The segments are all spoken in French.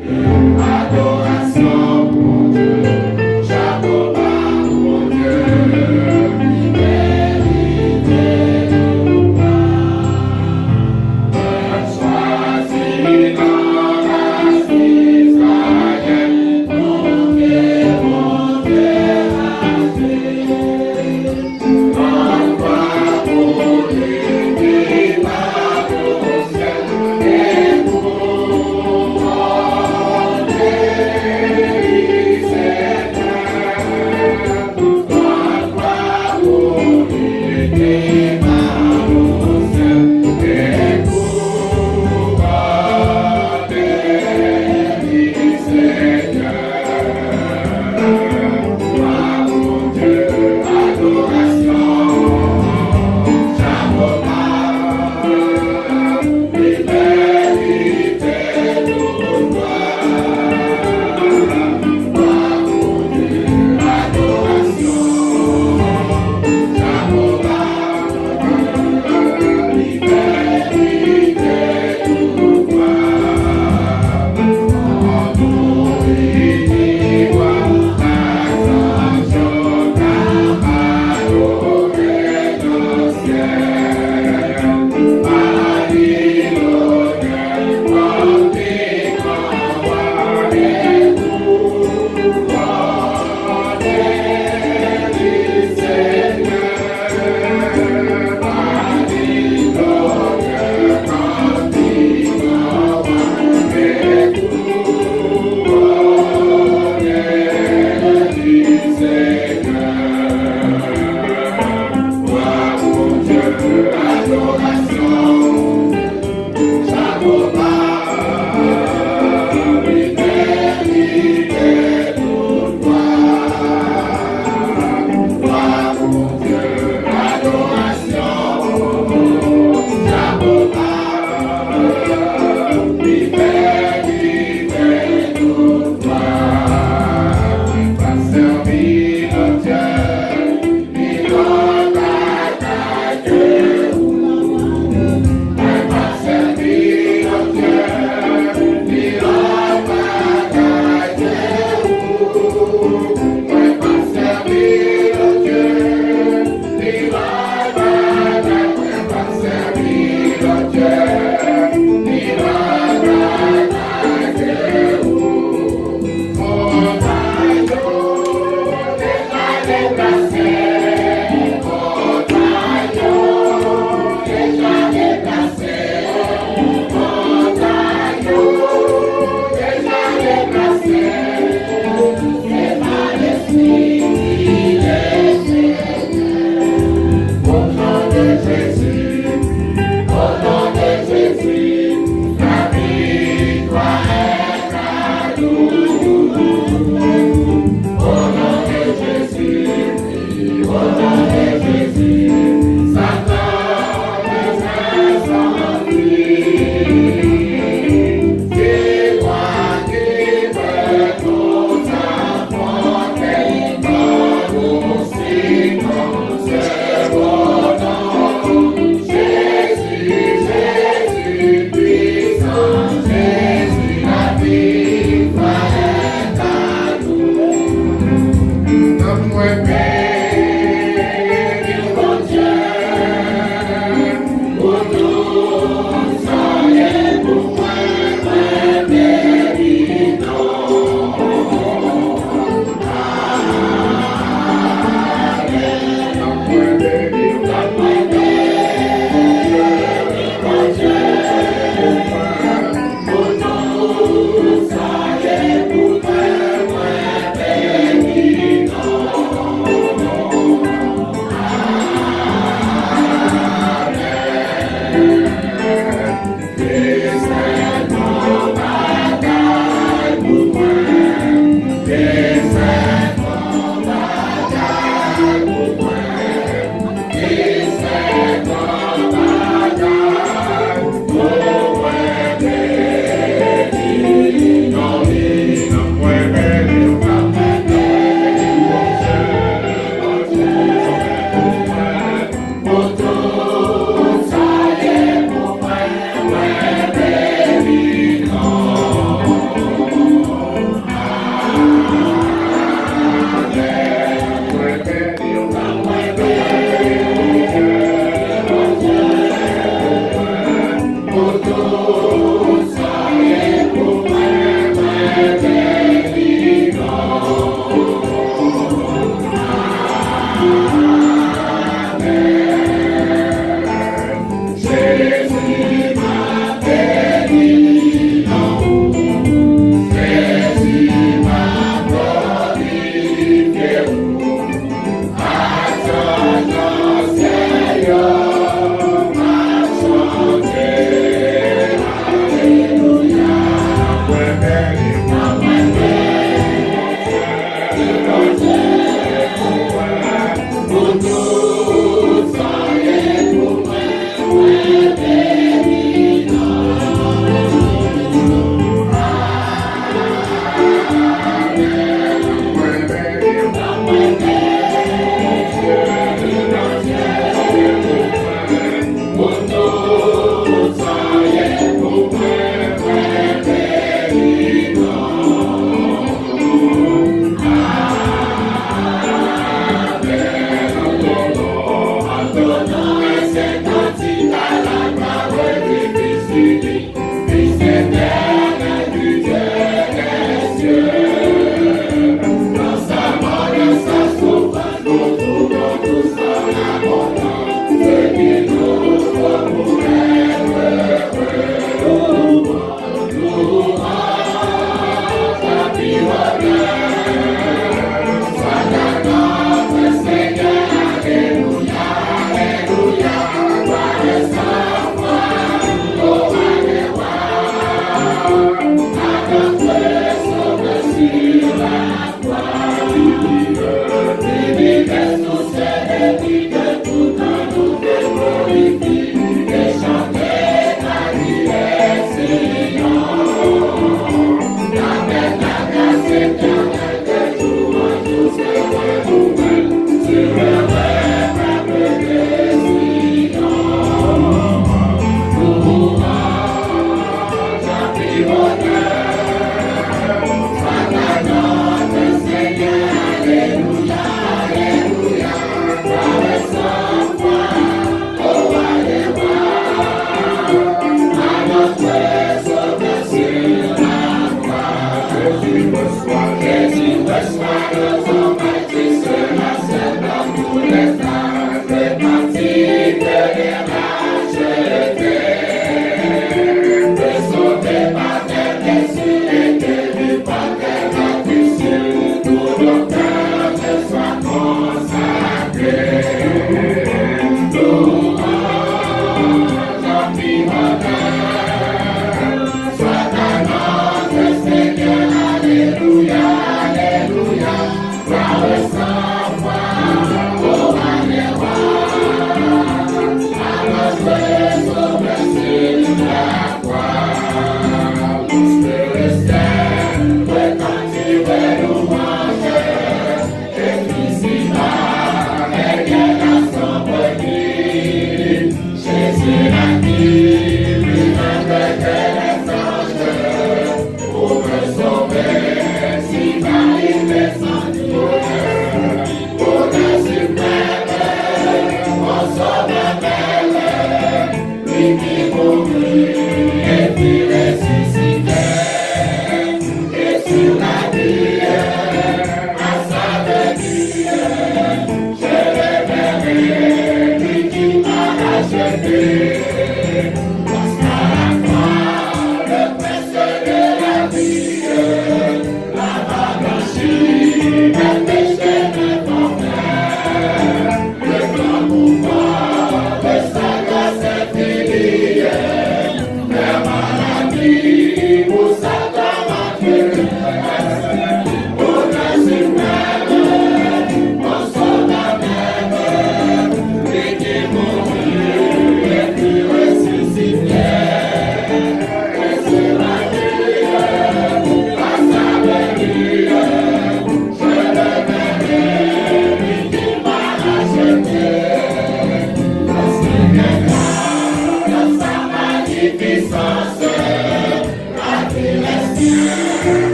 Adoration, mon Dieu, chapeau bas, mon Dieu, libérité de gloire. Choisis dans la Israël, mon Dieu, racheté. Envoie pour lui, qui va au ciel, et pour moi.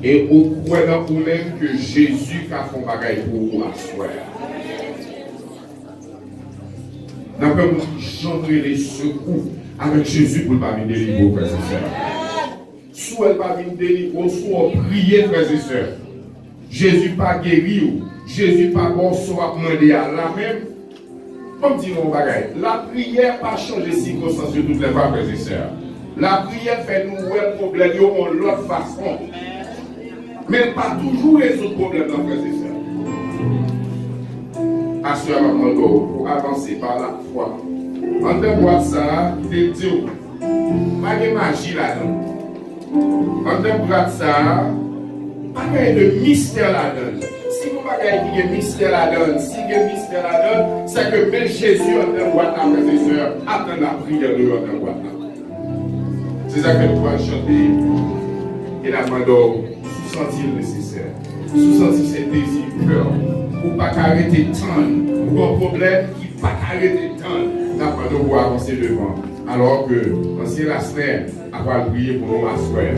Et au point vous-même que Jésus a fait un bagage pour vous asseoir. Nous avons chanté les secours avec Jésus pour ne pas venir délivrer, frères et sœurs. Soit elle pas venir délivrer, soit prier, frères et sœurs. Jésus pas guéri, Jésus pas bon, soit demander à la même. Comme dit mon bagage, la prière pas changer les circonstances de toutes les fois, frères et sœurs. La prière fait nous voir le problème de l'autre façon. Mais pas toujours les autres problèmes dans frères et sœurs. Assurément, pour avancer par la foi. En te voir ça, il te dit, pas de magie là-dedans. En te voir ça, pas de mystère là-dedans. Si vous n'avez pas de mystère là-dedans, si vous avez mystère là-dedans, c'est que même Jésus en te voir là, frères et sœurs, attend la prière de en te voir là. C'est ça que nous pouvons chanter et la demande sentir nécessaire, sentir ses désirs purs, pour pas arrêter de tendre, pour un problème qui pas arrêter de tendre, n'a pas de pouvoir avancer devant. Alors que, dans ces la semaine, avoir prié pour nous asseoir.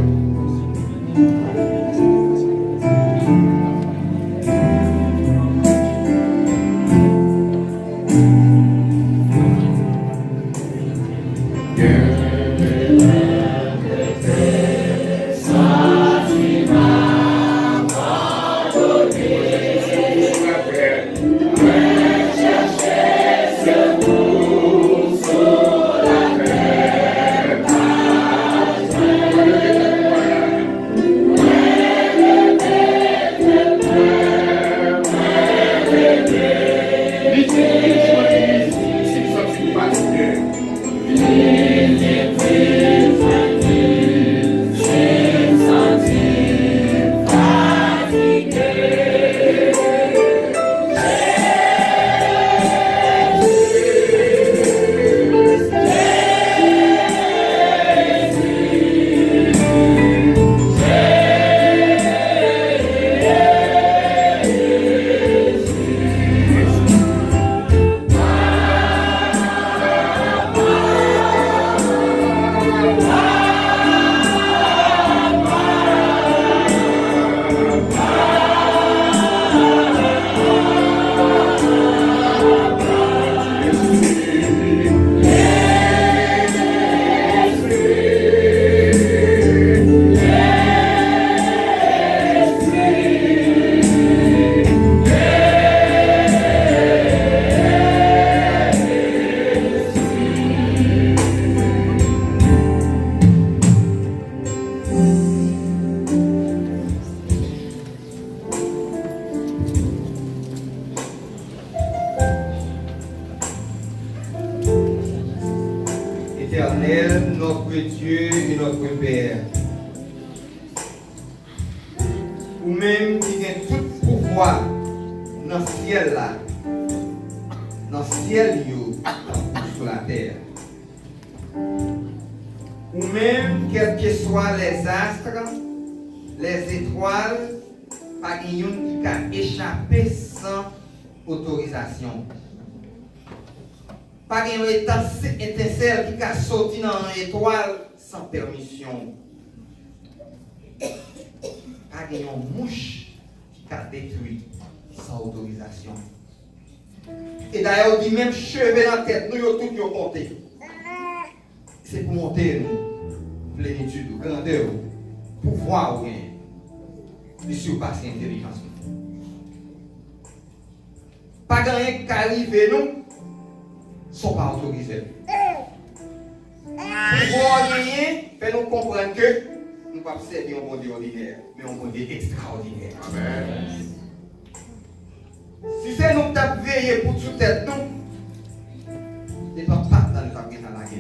notre Dieu et notre Père. Ou même qui a tout pouvoir dans le ciel là, dans le ciel sur la terre. Ou même, quels que soient les astres, les étoiles, pas une qui a échappé sans autorisation. Pas une étincelle qui a sorti dans une étoile sans permission. Pas une mouche qui a détruit sans autorisation. Et d'ailleurs, dit même cheveux dans la tête, nous tous nous compté. C'est pour monter nous, plénitude, grandeur, pouvoir ou bien, de surpasser l'intelligence. Pas gagner qui arrive nous, sont pas autorisés. Pouvoir gagner, fait nous comprendre que nous ne pouvons pas servir un bon Dieu ordinaire, mais un bon Dieu extraordinaire. Amen. Si c'est nous qui avons veillé pour toute tête, nous, c'est pas dans le temps qui est dans la guerre.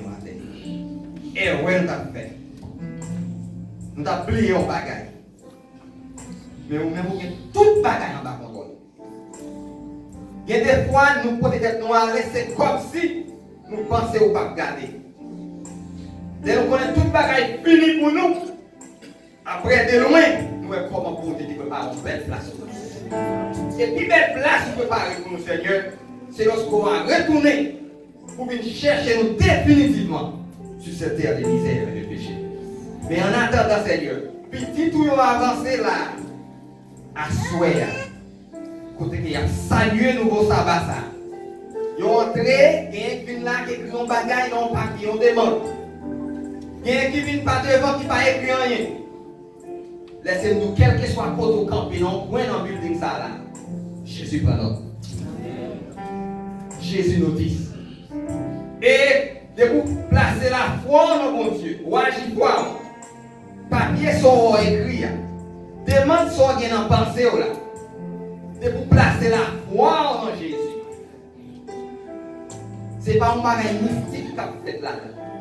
Et ouais, nous avons fait. Nous avons plié en bagaille. Mais nous avons toute bagaille en bas contrôle. Il y a des fois, nous pouvons être nous laisser comme si nous pensions au pas garder. Dès nous connaissons toute bagaille finie pour nous, après de loin, nous avons comment pour nous préparer une belle place. Et puis belle place préparée pour nous, Seigneur, c'est lorsqu'on va retourner pour venir chercher nous définitivement sur cette terre de misère et de péché. Mais en attendant, Seigneur, petit tout va avancer là, à souhait, côté qu'il y a salué nouveau sabbat. Ils ont entré, il y a un qui vient là qui écrit un bagage, ils ont papier, ils demande. Il y a un qui vient pas devant, qui n'a pas écrit rien. Laissez-nous, quel que soit le côté au campé, non, point dans le building ça là. Jésus prend notre. Jésus nous dit. Et de vous placer la foi dans mon Dieu, ou agir quoi? Papier sont écrits. Demande soit bien en pensée là. De vous placer la foi en Jésus. Ce n'est pas un bagage mystique qui a fait là,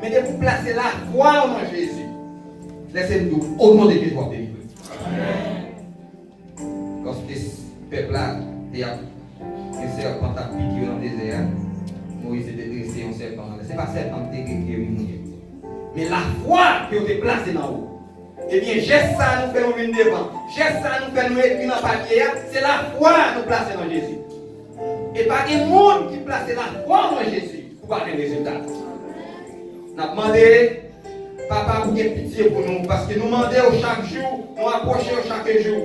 mais de vous placer la foi en Jésus. Laissez-nous, au nom de Jésus, vous délivrer. Lorsque ce peuple-là, un serpent a piqué dans le désert, Moïse était dressé en serpent. Ce n'est pas serpent qui est guéri. Mais la foi que vous avez placée dans vous. Eh bien, geste ça nous fait nous venir devant. Geste ça nous fait nous écrire dans le papier. C'est la foi nous placer dans Jésus. Et pas un monde qui place la foi dans Jésus pour avoir un résultat. Nous avons demandé, papa, pour qu'il pitié pour nous. Parce que nous demandons chaque jour, nous approchons chaque jour.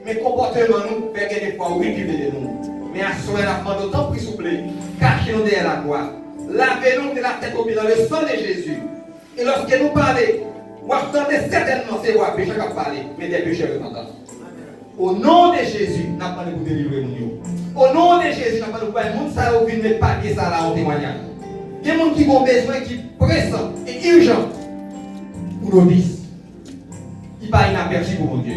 Mais comportement nous fait des fois récupérer de nous. Mais à ce moment-là, nous demandons autant s'il vous plaît, cachez-nous derrière la croix. Lavez-nous de la tête au pied dans le sang de Jésus. Et lorsque nous parlons, vous attendez certainement, c'est vous péché qui parler, mais des pécheurs repentants. Au nom de Jésus, nous avons demandé pour délivrer nous. Au nom de Jésus, nous avons demandé pour les gens qui ont vu mettre papier ça là en témoignage. Il y a des gens qui ont besoin, qui pressent et urgent pour nous dire. Il n'est pas inaperçu pour mon Dieu.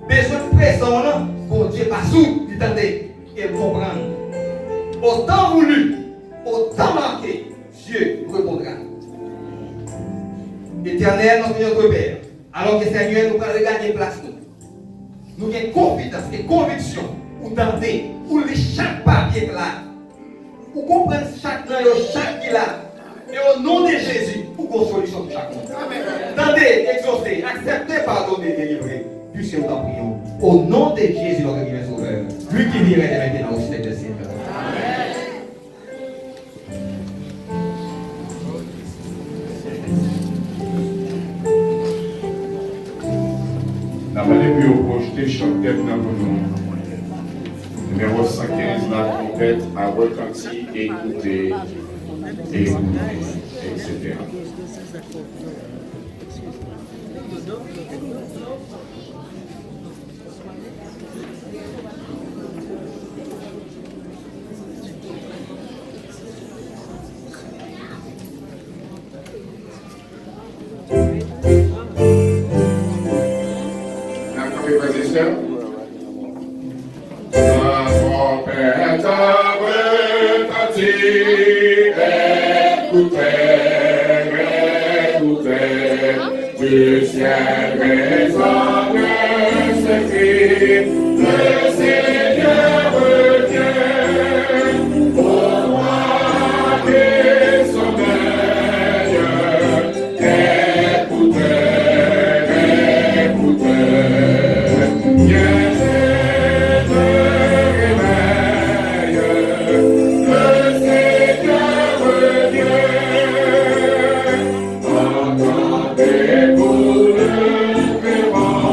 Besoin de pressant, non, pour Dieu, pas sous, il tendait et comprendre. Autant voulu, autant marqué, Dieu répondra. Éternel, notre Père, alors que Seigneur nous va regagner place nous. Nous avons confiance et conviction pour tenter, pour lire chaque papier là, pour comprendre chaque langue, chaque qui là. Et au nom de Jésus, pour qu'on solution pour chaque monde. Tendez, exaucez, acceptez, pardonnez, délivrer. Puisque nous t'en prions. Au nom de Jésus, notre divin Sauveur, lui qui vivrait maintenant au ciel des siècles. La main puis au projeté chanter dans nous. Numéro 115, la trompette à retenti, écouter, etc. Écoutez, du ciel résonne ce cri, le Seigneur revient, au roi des sommeils, écoutez, viens te réveille, le Seigneur revient, entendez-vous le vent,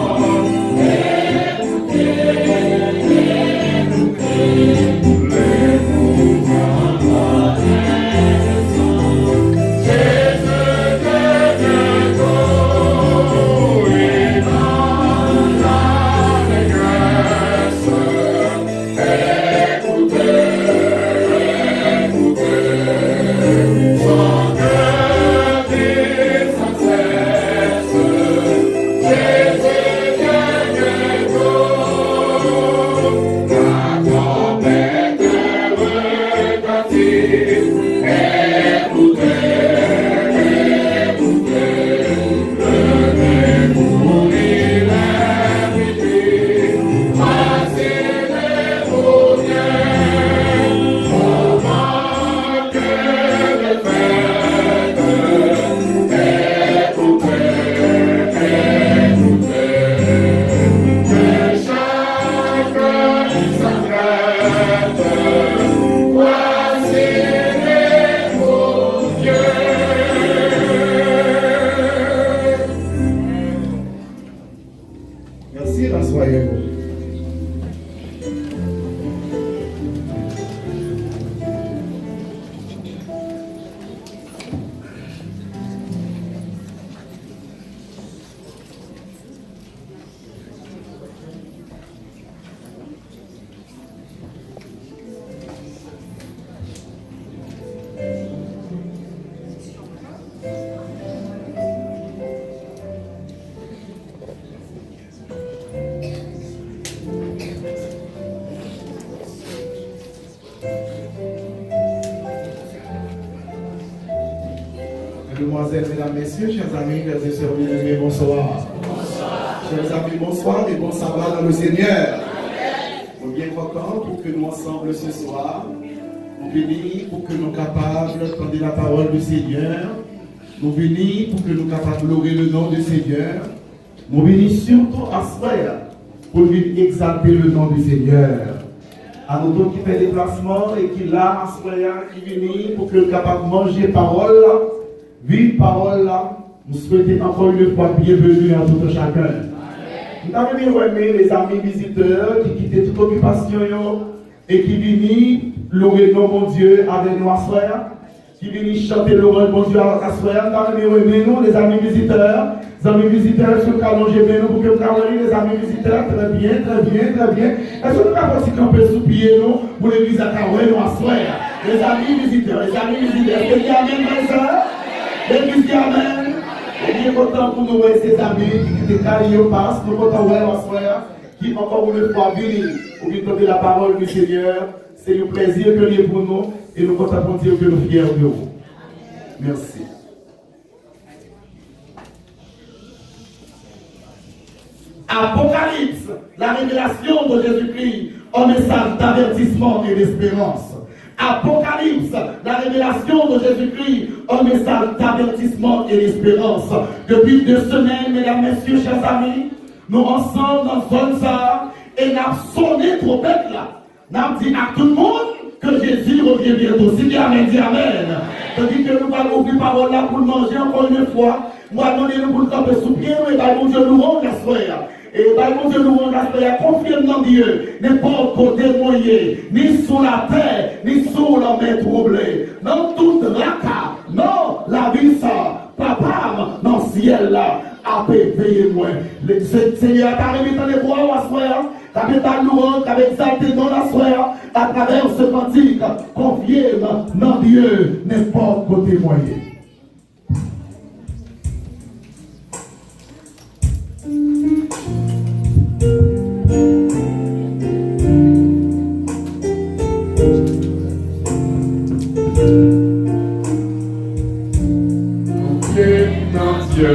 Merci, rassoyez-vous. Mesdemoiselles, mesdames, messieurs, chers amis, frères et sœurs bien-aimés, bonsoir. Chers amis, bonsoir et bon sabbat dans le Seigneur. Nous sommes bien contents pour que nous ensemble ce soir, nous venons pour que nous capables d'entendre la parole du Seigneur. Nous venons pour que nous capables de louer le nom du Seigneur. Nous venons surtout à ce frère pour venir exalter le nom du Seigneur. À nous tous qui fait des placements et qui là, à ce frère qui vient pour que nous capables de manger parole. Vive parole là, nous souhaitons encore une fois bienvenue à tout chacun. Nous avons aimé les amis visiteurs qui quittent toute occupation et qui viennent louer mon Dieu avec nous à soir, qui viennent chanter le bon Dieu à soir. Nous avons aimé nous, les amis visiteurs. Les amis visiteurs, sur le calonge, nous pour que nous calonge les amis visiteurs. Très bien, très bien, très bien. Est-ce que nous avons aussi camper sous pied nous pour l'église à Karoué, nous à soir? Les amis visiteurs, les amis visiteurs. Est-ce qu'il y a même raison? L'église qui amène, et bien content pour nous voir ces amis qui étaient carrés au passe, nous content de voir qui encore une fois venir pour nous donner la parole du Seigneur. C'est un plaisir que nous pour nous et nous comptons pour dire que nous sommes fiers de vous. Merci. Apocalypse, la révélation de Jésus-Christ, un message d'avertissement et d'espérance. Apocalypse, la révélation de Jésus-Christ, un message d'avertissement et d'espérance. Depuis 2 semaines, mesdames, messieurs, chers amis, nous ensemble dans zone ça et nous avons sonné trompette là. Nous avons dit à tout le monde que Jésus revient bientôt. Si bien amen, dit amen. Tandis que nous allons ouvrir parole là pour manger encore une fois. Moi, nous pour le camper sous pied, et mon Dieu nous rend la soirée. Et mon Dieu nous rend la soirée. Confirme dans Dieu, n'importe côté moyen, ni sous la terre, ni sous la mer troublée. Dans toute raka, non, la vie ça, papa, dans le ciel là, a veillé moi. Le Seigneur t'a remis dans les bois à soirée. T'as mis ta louange, t'as exalté dans la soirée, à travers ce cantique, confirme dans Dieu, n'importe côté moyen. Dieu,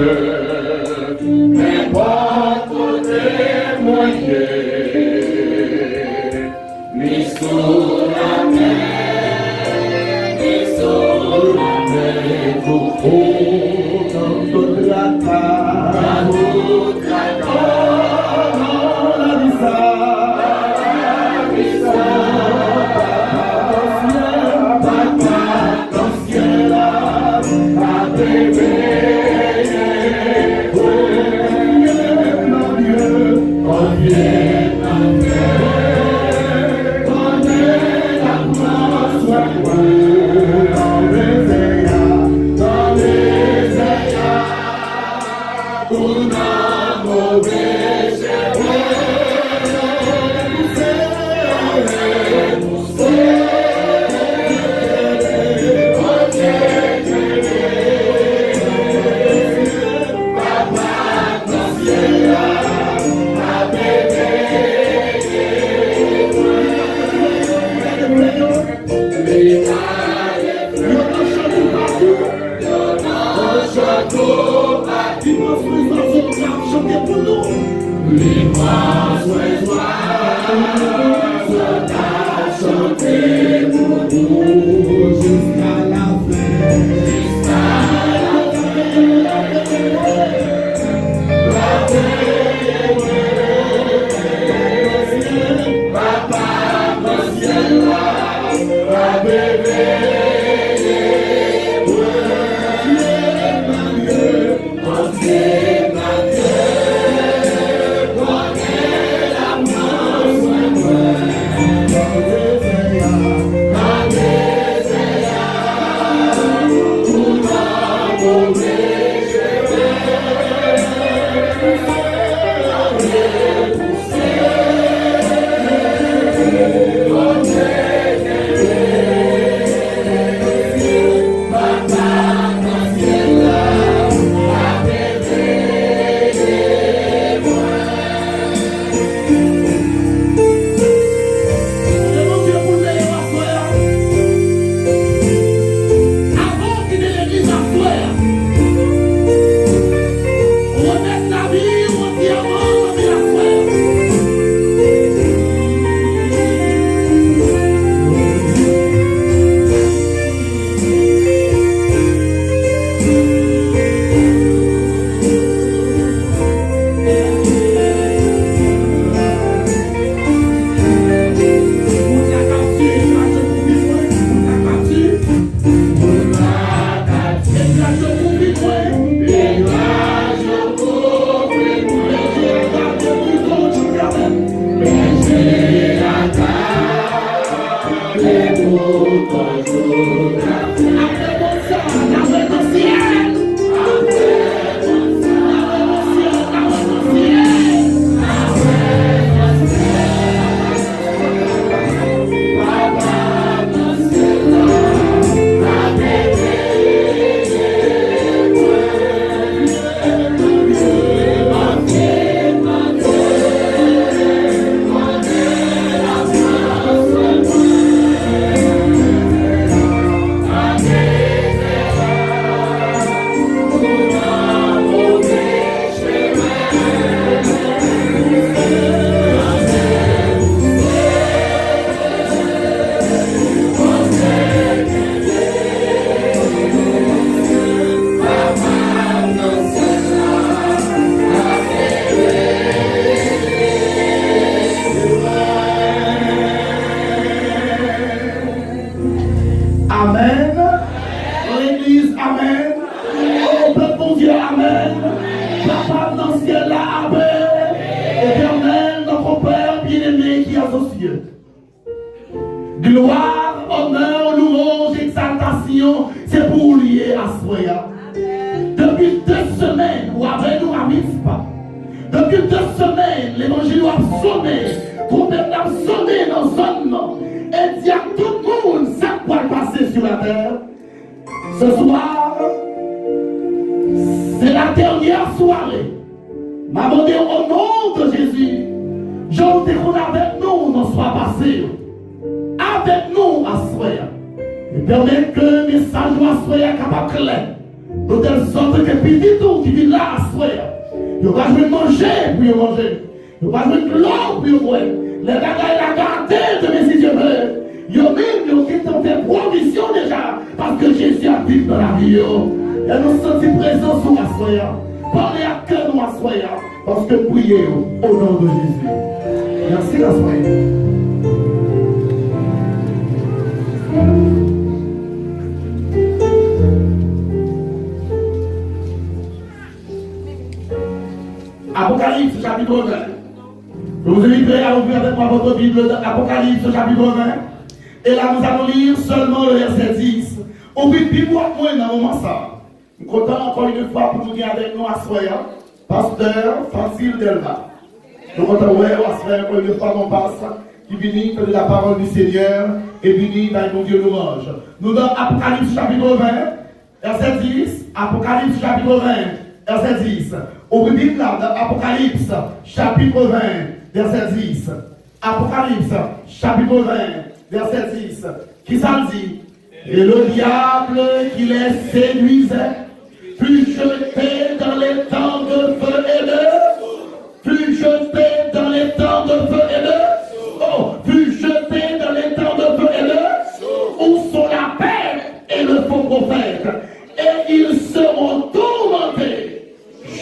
Gloire, honneur, louange, exaltation, c'est pour lier à Soya. Depuis 2 semaines, ou avec nous à Mizpa. Depuis 2 semaines, l'évangile a sonné, trompette a sonné dans la zone. Et dit à tout le monde, ça quoi passer sur la terre. Ce soir, c'est la dernière soirée. M'a demandé au nom de Jésus, je vous découvre avec nous dans ce soir passé. Avec nous à Soya. Et permet que le message à Soya capable clair. De telle sorte que petit tout qui vit là à Soya. Il va jouer manger pour manger. Il va jouer de l'eau pour boire. Les gars, il a gardé de mes yeux. vivre dans la vie. Et nous sentir présents sur la soya. Parlez à cœur nous à soya. Parce que priez au nom de Jésus. Merci la soya. Apocalypse chapitre 20. Je vous inviterai à ouvrir avec moi votre Bible d'Apocalypse chapitre 20. Et là, nous allons lire seulement le verset 10. Ouvrez Bible moi dans le moment ça. Nous comptons encore une fois pour nous dire avec nous à Soya, pasteur Francine Delva. Nous comptons encore une fois qu'on passe, qui bénit de la parole du Seigneur et bénit dans mon Dieu louange. Nous dans Apocalypse chapitre 20, verset 10. Apocalypse chapitre 20, verset 10. Ouvrez Bible là dans Apocalypse chapitre 20, verset 10. Apocalypse chapitre 20, verset 10. Qui ça dit? Et le diable qui les séduisait fut jeté dans les temps de feu et de, fut jeté dans les temps de feu et de, fut jeté dans les temps de feu et de, où sont la paix et le faux prophète, et ils seront tourmentés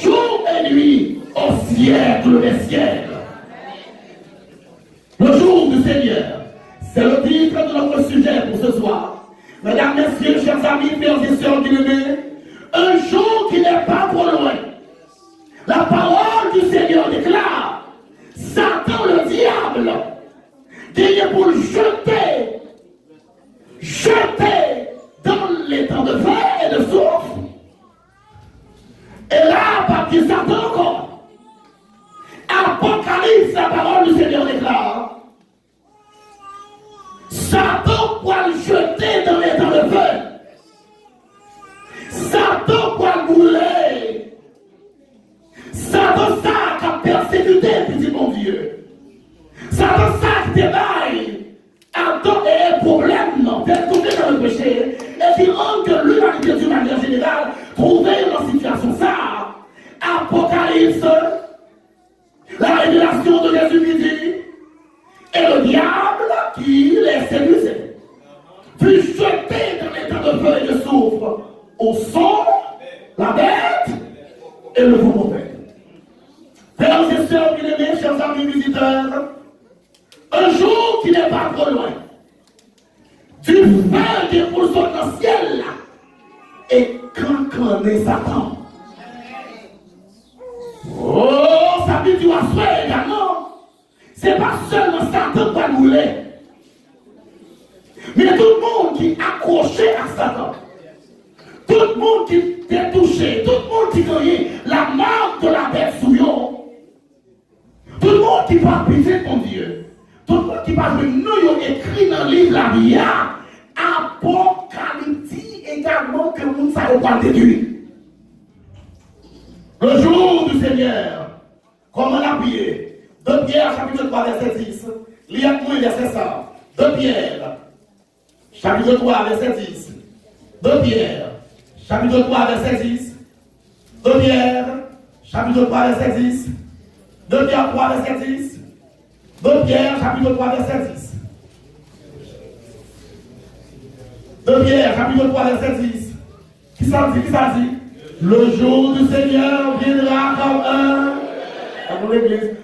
jour et nuit au siècle des siècles. Le jour du Seigneur, c'est le titre de notre sujet pour ce soir. Mesdames, messieurs, chers amis, frères et sœurs bien-aimés, un jour qui n'est pas trop loin. La parole du Seigneur déclare, Satan le diable, qui est pour le jeter dans les temps de feu et de souffle. Et là, papier Satan encore. Apocalypse, la parole du Seigneur déclare, Satan pourra le jeter dans les temps de feu. Satan pourra le brûler. Satan ça qui a persécuté, petit mon Dieu. Satan ça qui débaille. Adam est un problème, non? Fait tomber dans le péché. Et qui rend que l'humanité d'une manière générale trouver dans situation ça. Apocalypse, la révélation de Jésus qui dit, et le diable qui les séduisait fut jeté dans les temps de feu et de soufre au son, la bête et le faux prophète. Frères et sœurs bien-aimés, chers amis visiteurs, un jour qui n'est pas trop loin, du feu qui roule sur le ciel et cancaner Satan. Oh, ça dit du assoir également. C'est pas seulement Satan qui va rouler, mais tout le monde qui est accroché à Satan, tout le monde qui est touché, tout le monde qui connaît la marque de la bête sous eux, tout le monde qui va priver mon Dieu, tout le monde qui va nous écrit dans le livre la vie, apocalyptique également que nous savons pas déduire. Le jour du Seigneur, comme on a prié. 2 Pierre, chapitre 3, verset 10. Lisez moi verset 100. 2 Pierre, chapitre 3, verset 10. 2 Pierre, chapitre 3, verset 10. 2 Pierre, chapitre 3, verset 10. 2 Pierre 3, verset 10. 2 Pierre, chapitre 3, verset 10. 2 Pierre, chapitre 3, verset 10. Qui ça dit? Qui ça dit? Le jour du Seigneur viendra comme un.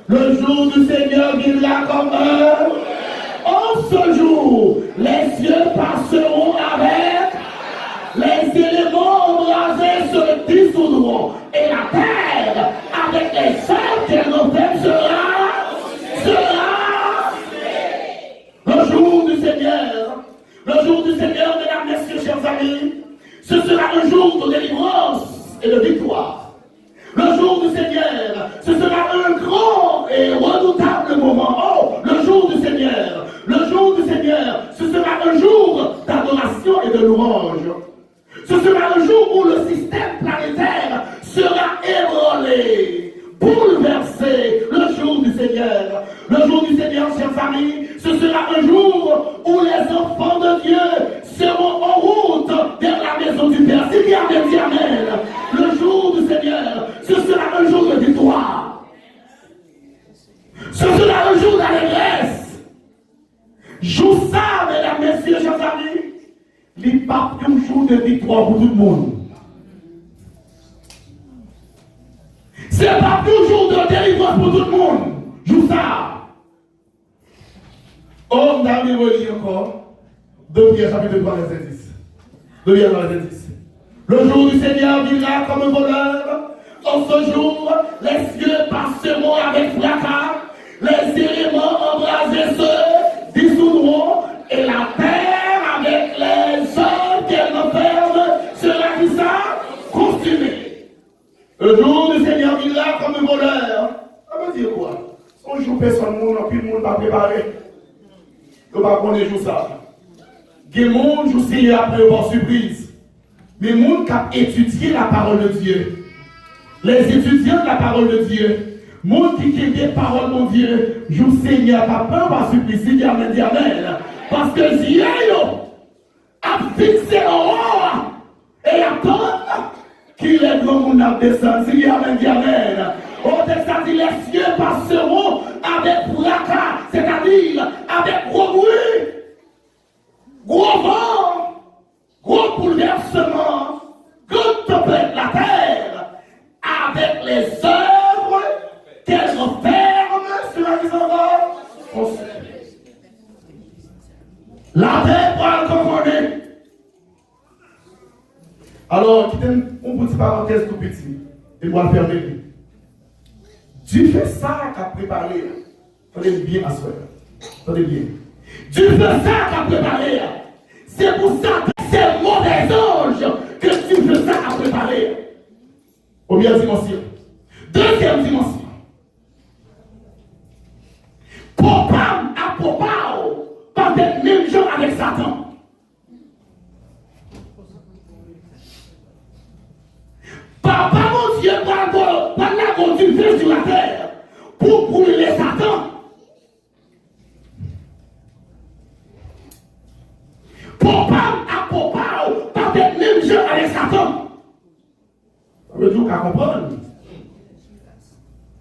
Le jour du Seigneur viendra comme un. En ce jour, les cieux passeront avec, les éléments embrasés se dissoudront, et la terre, avec les saints qu'elle nous fait, sera. Le jour du Seigneur, mesdames, messieurs, chers amis, ce sera un jour de délivrance et de victoire. Le jour du Seigneur, ce sera un grand et redoutable moment. Oh, le jour du Seigneur, ce sera un jour d'adoration et de louange. Ce sera un jour où le système planétaire sera ébranlé, bouleversé. Le jour du Seigneur, chers amis, ce sera un jour où les enfants de Dieu seront en route vers la maison du Père. C'est bien de dire amen. Le jour du Seigneur, ce sera un jour de victoire. Ce sera un jour d'allégresse. Joue ça, mesdames, messieurs, chers amis. il n'y a pas toujours de victoire pour tout le monde. Ce n'est pas toujours de délivrance pour tout le monde. Joue ça. Oh, on a relire encore. 2 Pierre chapitre 3, verset 10. 2 Pierre 3, verset 10. Le jour du Seigneur viendra comme un voleur. En ce jour, les cieux passeront avec fracas, les éléments embrasés se dissoudront, et la terre avec les hommes qu'elle enferme sera qui ça? Consumée. Le jour du Seigneur viendra comme un voleur. Ça veut dire quoi? Son jour, personne ne puis le monde va préparer. Il ne va pas connaître jour ça. Il monde joue Seigneur après par surprise. Mais le monde qui a étudié la parole de Dieu. Les étudiants de la parole de Dieu, monde qui a des paroles de Dieu, joue Seigneur, pas peur, pas surprise, il dit amen, parce que Dieu a fixé en haut et attend qu'il est le monde à descendre, il dit amen, au texte dit les cieux passeront avec fracas, c'est-à-dire avec gros bruit, gros vent, gros bouleversement, grande tempête de la terre, avec les œuvres qu'elle renferme sur la maison. La terre va le comprendre. Alors, quittez une petite parenthèse tout petit, et moi le fermer. Dieu fait ça qu'a préparé. Attendez bien à soi. Attendez bien. Dieu fait ça qu'a préparé. C'est pour ça que c'est mauvais ange que Dieu fait ça qu'a préparé. Première dimension. Deuxième dimension. Papa à papa, pas d'être même gens avec Satan. Papa, mon Dieu, par là qu'on Dieu fait sur la terre pour brûler Satan. Papa à papa, pas d'être même gens avec Satan. Ça veut dire qu'on comprend.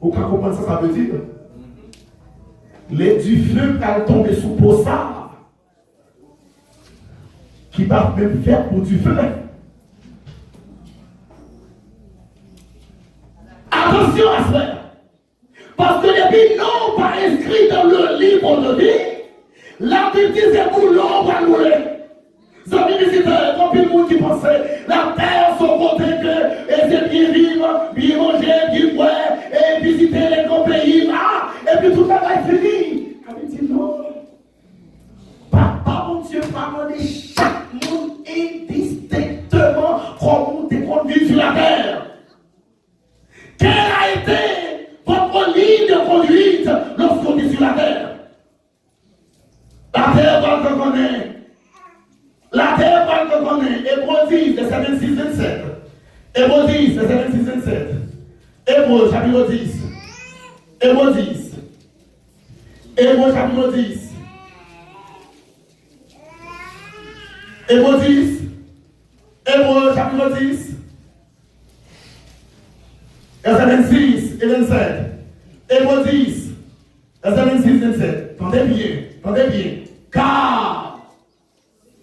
Vous comprenez ça, ça veut dire les du feu qui tombent sous Possard, qui va même faire pour du feu. Attention à cela. Parce que les non pas inscrits dans le livre de vie, la Bible dit c'est pour l'homme à louer. Amis visiteurs, comme le monde qui pensait, la terre son côté que, et c'est bien vivre, bien manger, bien boire, et visiter les grands pays, et puis tout ça va être fini. Il dit non. Papa, mon Dieu, va demander chaque monde indistinctement comment on conduit sur la terre. Quelle a été votre ligne de conduite lorsqu'on est sur la terre? La terre va le connaître. La terre va le connaître. Hébreux 10, verset 26, 27. Hébreux 10, verset 26, 27. Hébreux, chapitre 10. Hébreux 10. Hébreux, chapitre 10. Hébreux 10. Hébreux, chapitre 10. Verset 26 et 27. Hébreux 10. Verset 26 et 27. Tendez bien. Tendez bien. Car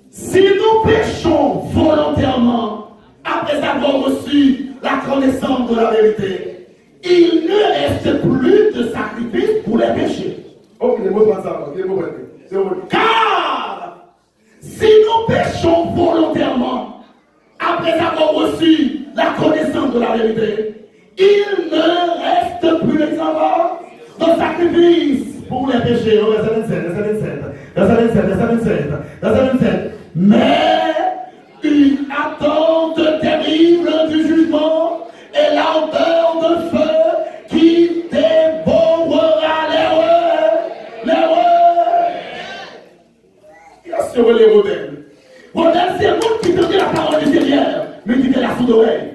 si nous péchons volontairement après avoir reçu la connaissance de la vérité, il ne reste plus de sacrifice pour les péchés. Ok, les mots de ça, car si nous péchons volontairement après avoir reçu la connaissance de la vérité, il ne reste plus de sacrifice pour les péchés. Verset 27, verset 27, verset 27, verset 27, verset 27. Mais une attente terrible du jugement et l'ardeur de feu qui dévorera les rois. Il a sauvé les modèles. Modèle, c'est le monde qui te dit la parole du Seigneur, mais qui te la sous l'oreille.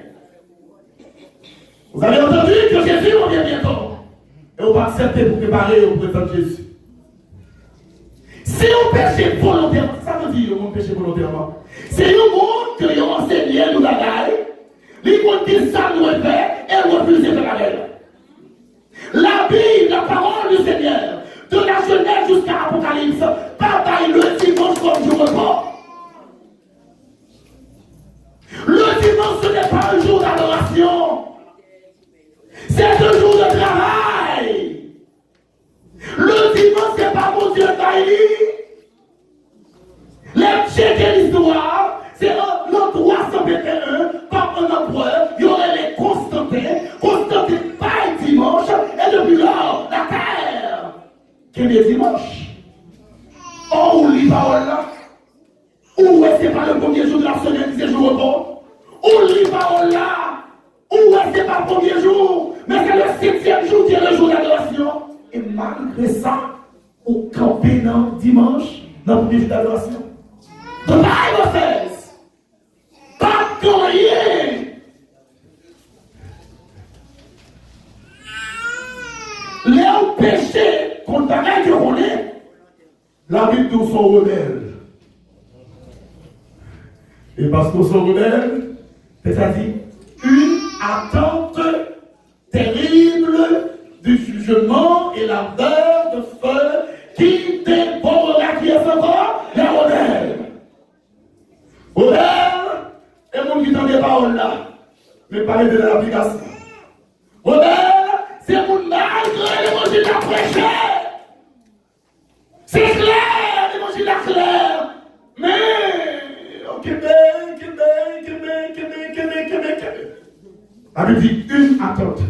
Vous avez entendu que Jésus revient bientôt. Et on va accepter pour préparer au présent Jésus. Si on pêche volontairement, ça veut dire qu'on pêche volontairement. C'est un monde que l'on enseigne nous bagaille, les gens disent ça nous est fait et refusent de bagaille. La Bible, la parole du Seigneur, de la Genèse jusqu'à l'Apocalypse, pas le dimanche comme jour repos. Les checker l'histoire, c'est l'an 321, par un empereur, il y aurait les Constantins. Constantin pas dimanche, et depuis lors, la terre, quel est dimanche? Oh, on lit parole là. Où est-ce que c'est pas le premier jour de la semaine, c'est jour repos? On lit parole là. Où est-ce que c'est pas le premier jour, mais c'est le 7e jour qui est le jour d'adoration. Et malgré ça, on campe dans dimanche, dans le premier jour d'adoration. The Bible says, pas de rien. Les péchés contre la que on est, la Bible nous sont rebelles. Et parce qu'on sont rebelles, c'est-à-dire une attente terrible du jugement et l'ardeur de feu qui dévorera qui est encore les rebelles. Rebelles, et mon qui t'en des paroles là, mais parler de l'application. Rebelles, c'est mon malgré l'évangile à prêcher. C'est clair, l'évangile à clair. Mais au Québec. La Bible dit une attente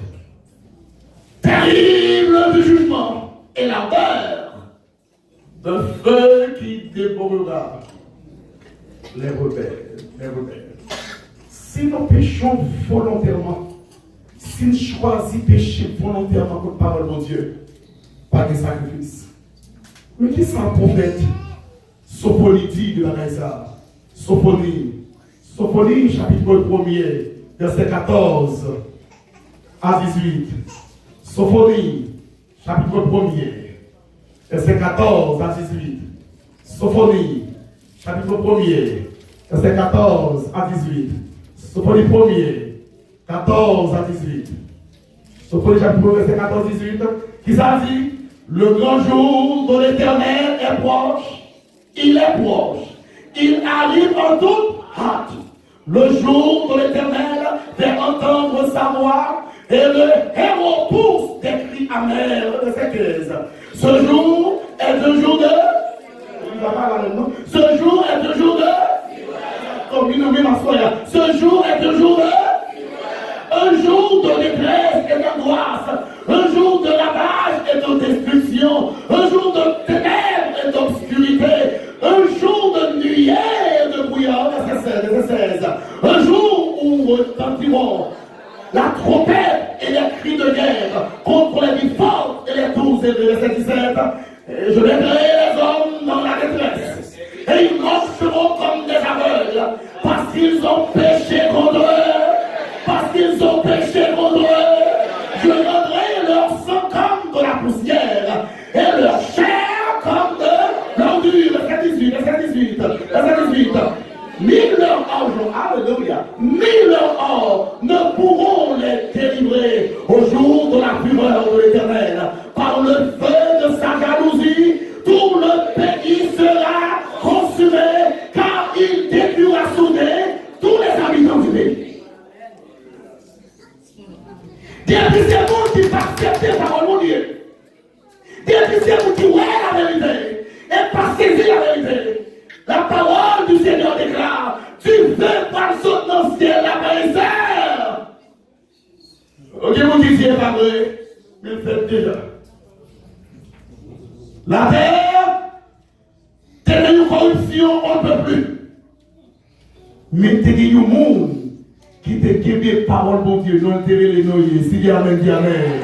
terrible du jugement et l'ardeur de feu qui dévorera les rebelles. Si nous péchons volontairement, si nous choisissons pécher volontairement contre la parole de Dieu, pas de sacrifice. Mais qui sont les prophètes? Sophonie dit de la Gaïsa. Sophonie, chapitre 1er, verset 14 à 18. Sophonie, chapitre 1er, verset 14 à 18. Sophonie, chapitre 1er, verset 14 à 18. Sophonie 1er, 14 à 18. Sophonie, chapitre 1er, verset 14 à 18. Qui ça dit? Le grand jour de l'Éternel est proche. Il est proche. Il arrive en toute hâte. Le jour de l'Éternel fait entendre sa voix et le héros pousse des cris amers de ses 15. Ce jour est un jour de... Ce jour est un jour de... Ce jour est un jour de... Un jour de détresse et d'angoisse. Un jour de lavage et de destruction. Un jour de ténèbres et d'obscurité. Un jour de nuée et de brouillard. Verset 16. Un jour où retentiront la trompette et les cris de guerre contre les vies fortes et les tours élevées. Verset 17. Et je mettrai les hommes dans la détresse. Et ils marcheront comme des aveugles. Parce qu'ils ont péché contre eux. Parce qu'ils ont péché contre eux. Je rendrai leur sang comme de la poussière. Et leur chair comme de l'ordure. Verset 18. Verset 18. Verset 18. Ni leur argent, alléluia, ni leur or ne pourront les délivrer au jour de la fureur de l'Éternel. Par le feu de sa jalousie, tout le pays sera consumé, car il détruira soudain tous les habitants du pays. Depuis c'est vous qui acceptez la parole de Dieu. Depuis c'est vous qui voyez la vérité et pas saisir la vérité. La parole du Seigneur déclare, tu fais par son dans le ciel la païseur. Ok, vous disiez pas vrai, mais le faites déjà. La terre, une corruption, on ne peut plus. Mais t'es un monde qui te guérit parole bon Dieu, non te les noyer, si Dieu amen, Dieu amen.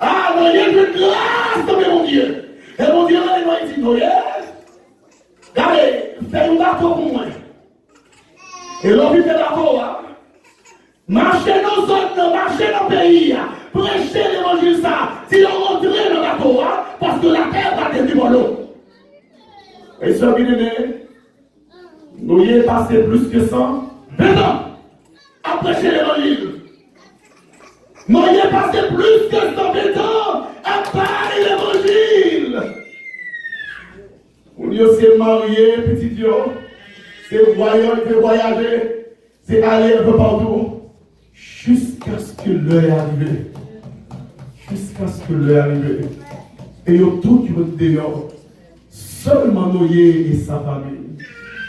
Ah, non, il y a une grâce de mon Dieu. Et mon Dieu, il dit noyer. Regardez, faites un bateau pour moi. Et l'on vit de bateau, marchez dans zones, marchez dans le pays, prêchez l'évangile ça. Si on rentre dans le bateau, parce que la terre va devenir l'eau. Et ce bien-aimé, nous y est passé plus que 120 ans à prêcher l'évangile. Nous y est passé plus que 120 ans à parler l'évangile. On y s'est marié, petit Dieu, c'est voyager, c'est aller un peu partout, jusqu'à ce que l'heure arrive. Jusqu'à ce que l'heure arrive. Et yo tout qui veut dehors, seulement Noé et sa famille.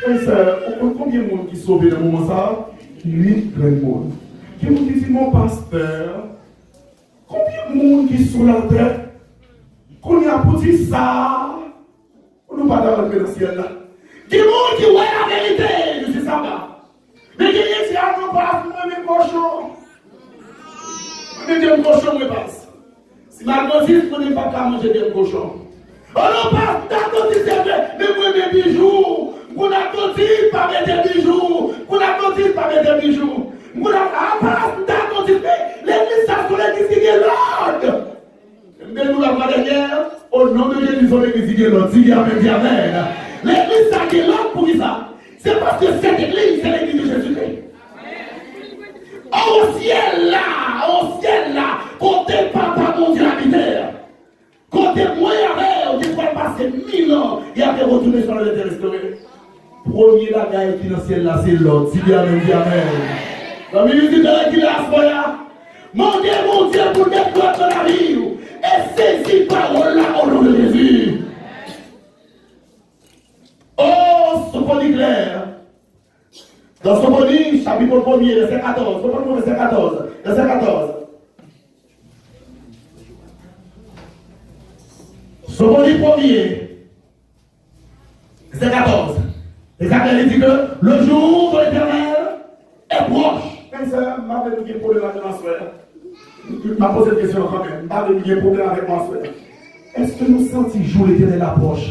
Et ça, combien de monde qui sauvé dans le moment ça? 8 grands monde. Qui vous dit, mon pasteur, combien de monde qui sont la terre? Qu'on y a pour dire ça? On ne va pas dans le ciel là. Qui monde qui voit la vérité? Je sais ça va. Mais qui dit, ah non, pas, moi, mes cochons. Moi, mes cochons, me passe. Si ma grossisse, je ne pas qu'à manger des cochons. On ne passe dans le ciel, mais moi, mes bijoux. On a continué par mettre des bijoux. On a continué par mettre des bijoux. On a continué. L'église, ça, c'est l'église qui est l'ordre. Mais nous, la dernière, au nom de Jésus, on l'église qui est l'ordre. Dis amen. L'église, ça, qui est l'ordre pour ça. C'est parce que cette église, c'est l'église de Jésus-Christ. Au ciel là, côté papa, mon Dieu, habiter. Côté moi, on dit qu'on passer 1000 ans et après retourner sur le terrestre. Premier bagage financier là, c'est l'autre. Dis amen, dis amen. La ministre de la mon Dieu, pour mettre dans la vie. Et saisis parole là au nom de Jésus. Oh, Sophonie clair. Dans Sophonie, chapitre 1er, verset 14. Sophonie, verset 14. Verset 14. Sophonie 1er, verset 14. Esaïe dit que le jour de l'Éternel est proche. Mais ça, je vais vous problème avec ma soeur. Je m'a posé une question quand même. Je vais vous problème avec ma soeur. Est-ce que nous sentons le jour de l'Éternel approche?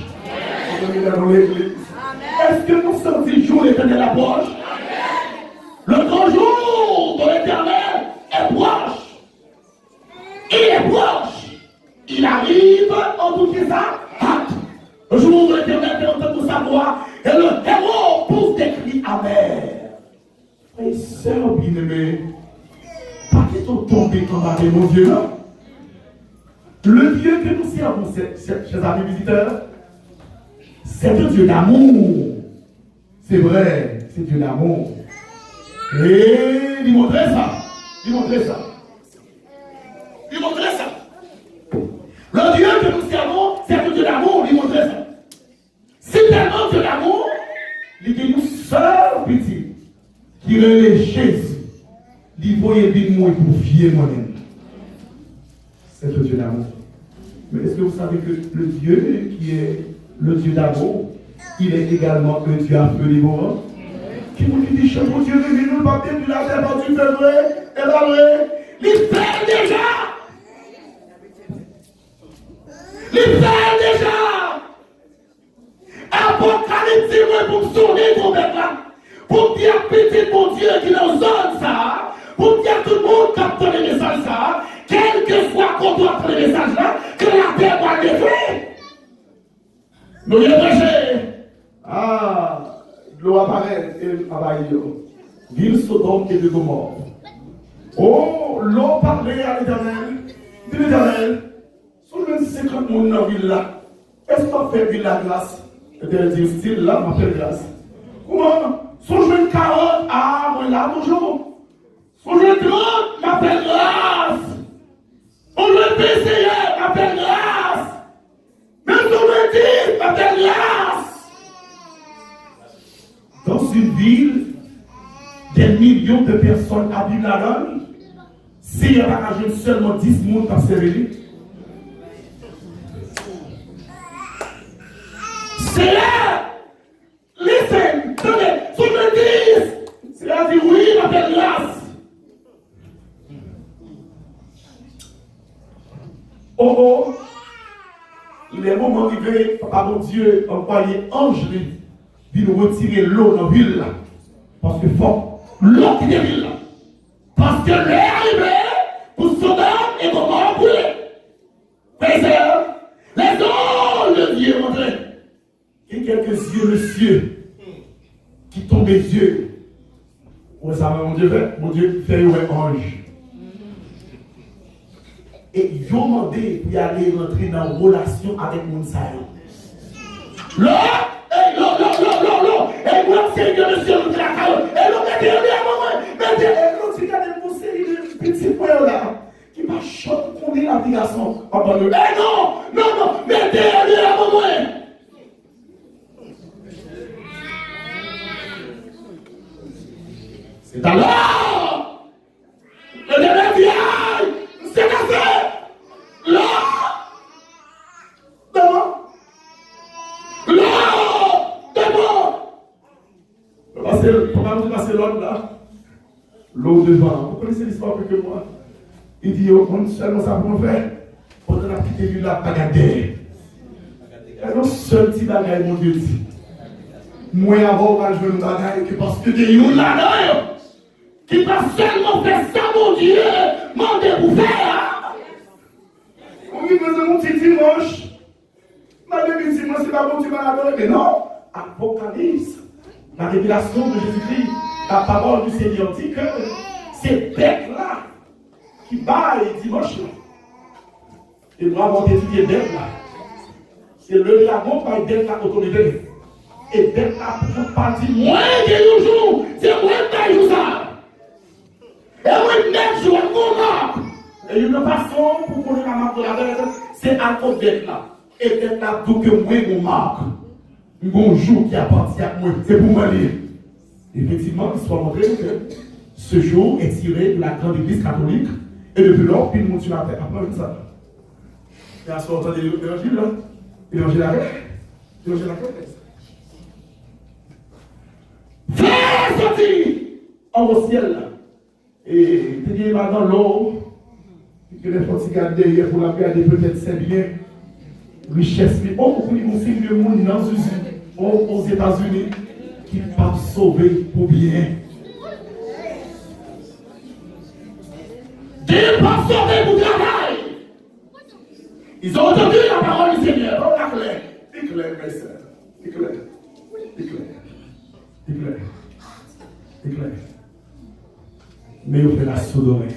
Est-ce que nous sentons le jour de l'Éternel approche? Le grand jour de l'Éternel est proche. Il est proche. Il arrive en tout cas hâte. Le jour de l'Éternel est en train de sa voix. Et le héros pousse des cris amers. Et sœur bien-aimée, pas qu'ils sont tombés comme avec mon Dieu, non? Le Dieu que nous servons, chers amis visiteurs, c'est un Dieu d'amour. C'est vrai, c'est Dieu d'amour. Et il montrait ça. Il montrait ça. Il montrait ça. Le Dieu que nous servons, c'est un Dieu d'amour. Il montrait ça. C'est tellement Dieu d'amour, il dit nous seuls petits qui relèvent Jésus, il voyait bien moi pour fier moi-même. C'est le Dieu d'amour. Mais est-ce que vous savez que le Dieu qui est le Dieu d'amour, il est également un Dieu à feu dévorant? Qui vous dit, cher mon Dieu, nous le papier, puis la terre, tu fais vrai, et la vrai, il fait déjà! Il fait déjà! Apocalypse, pour me sonner ton bête là, pour dire petit mon Dieu qui nous zone ça, pour dire tout le monde capte les messages ça, quel que soit qu'on doit prendre les messages là, que la terre va détruire. Nous y prêché. Ah, l'eau apparaît et abaille. Ville Sodome et de Gomorrhe. Oh, l'eau parlait à l'Éternel. Dit l'Éternel, sur le 50 monde dans la ville là, est-ce qu'on fait ville la grâce? Et dit, style là, ma fait grâce. Comment? Son jeu de 40, ah, moi là, bonjour. Son jeu de 30, ma fait grâce. Son jeu de PCA, ma fait grâce. Même son jeu de 10, ma fait grâce. Dans une ville, des millions de personnes habitent là-dedans. S'il y a seulement 10 personnes par servir. C'est là, listen, tenez, sur le 10, c'est là dit oui, ma belle grâce. Oh, il est moment arrivé, à mon Dieu, envoyer ange, puis nous retirer l'eau dans la ville là. Parce que faut l'eau qui est dans la ville là. Parce que l'eau est arrivée pour Sodome et Gomorrhe brûler. Les eaux, le Dieu montré. Et quelques yeux, monsieur, qui tombent les yeux. Vous savez, mon Dieu fait un ange. Et ils ont demandé pour y aller rentrer dans une relation avec Mounsaï. Là, et moi, c'est que monsieur, nous la carotte. Et l'on mettez à moi, mettez, l'autre, c'est une série de petits points là, qui m'a choqué pour l'application. Eh non, mettez à moi. C'est alors, le dernier vieil, c'est cassé. Là, devant. Comment vous passez l'autre là? L'eau devant. Vous connaissez l'histoire plus que moi? Il dit, on seulement ça pour faire. On a quitté lui là, bagadère. Et non, seul petit bagage, mon Dieu dit. Moi, avant, je veux une bagaille, parce que des gens là-dedans, qui va seulement faire ça, mon Dieu, mandez pour faire. On vit dans mon petit dimanche. Ma demi dimanche, c'est pas bon, tu vas l'adorer. Mais non, Apocalypse, la révélation de Jésus-Christ, la parole du Seigneur dit que c'est bête-là qui baille dimanche. Et moi, avant d'étudier bête-là, c'est le dragon qui baille bête-là autorité. Et bête-là, pour pas dire, moi, de jour, c'est moi qui joue ça. Et moi, je joue mon marque. Et une façon pour connaître la marque de la bête, c'est à cause bête-là. Et bête-là, tout que moi, mon marque. Mon jour qui appartient à moi, c'est pour moi lire. Effectivement, il soit montré que ce jour est tiré de la grande église catholique et depuis lors, il monte sur la terre. Après ça. Et à ce moment, vous entendez l'évangile là? L'évangile avec? L'évangile avec? Fais sortir au ciel là. Et tu dis maintenant l'eau, que les gens se gardent derrière pour la garder peut-être c'est bien. Richesse, mais on signe le monde aux États-Unis qui va sauver pour bien. Dieu va sauver pour travail. Ils ont entendu la parole du Seigneur. On l'a clair. C'est clair, mes sœurs. C'est clair. C'est clair. C'est clair. C'est clair. Mais on fait la sodomie.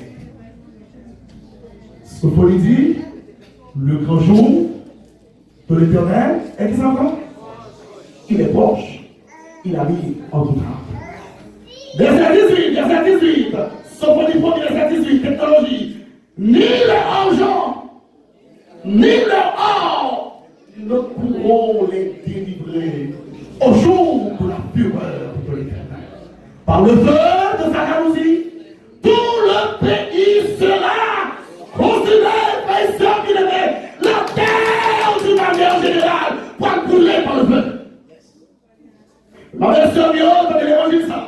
Sophonie dit, le grand jour de l'Éternel, est qu'il s'entend? Il est proche. Il arrive en tout temps. Verset 18. Sophonie 1, verset 18, technologie. Ni le argent, ni le or ne pourront les délivrer au jour de la fureur de l'Éternel. Par le feu de sa jalousie, tout le pays sera consumé, frères et sœurs bien-aimés. La terre, d'une manière générale, va brûler par le feu. Ma belle sœur, dans l'évangile, ça.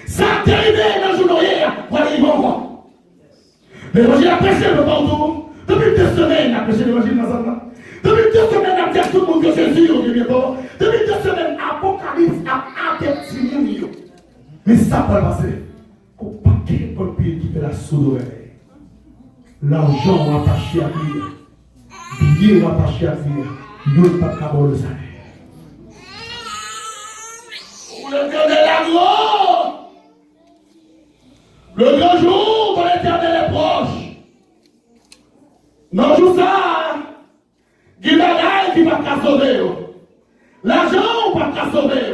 Ça a arrivé dans le jour hier, voilà, ils vont voir. L'évangile a prêché un peu partout. Depuis 2 semaines, il a prêché l'évangile dans ce temps. Depuis 2 semaines, il a dit à tout le monde que Jésus est bientôt. Depuis 2 semaines, Apocalypse a averti nous. Mais ça va passer. Au paquet pour le pays qui fait la soudure. L'argent attaché à lui. Billet attaché à lui. Il n'y a pas de cabot le salaire. Pour le Dieu de l'agneau. Le grand jour de l'Éternel est proche. Non, joue ça. Il y a un qui va te sauver. L'argent va te sauver.